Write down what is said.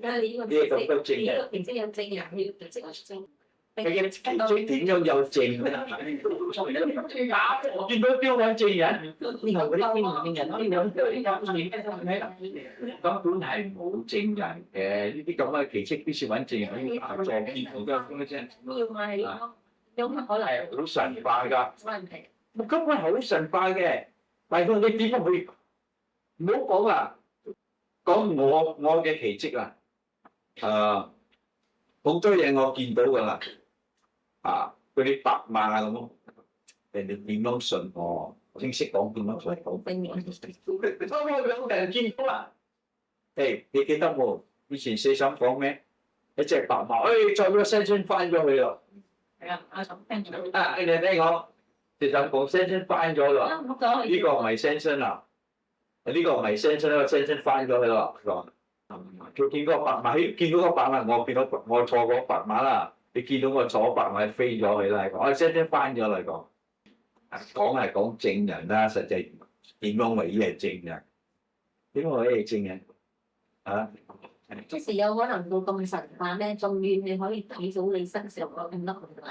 呢個咁多證人，形式有證人，要形式有證。你嘅奇蹟點樣有證咧？我見到標緊證人，呢個嗰啲標證人可以兩對有證嘅，根本係冇證人嘅。呢啲咁嘅奇蹟必須揾證人去協助見到嘅啫。要咪咯，有乜可能？係好神化㗎，問題。根本係好神化嘅。但係你點樣去？唔好講啊！講我嘅奇蹟啊！好多嘢我見到㗎啦。嗰啲白馬咁，人哋點樣信我？正式講點樣信我？我有人見到啦。你記得冇？以前四嬸講咩？一隻白馬，再個聲聲翻咗去咯。係啊，阿嬸聽咗。你聽我，四嬸講聲聲翻咗咯。呢個唔係聲聲啦，呢個唔係聲聲，呢個聲聲翻咗去咯。佢見個白馬，見到個白馬，我坐過白馬啦。你見到我左白馬飛咗去啦，我聲聲翻咗嚟講，講係講證人啦，實際點樣為之係證人？點樣為之係證人？即時有可能到咁神化咩？終於你可以睇到你身上嗰咁多問題。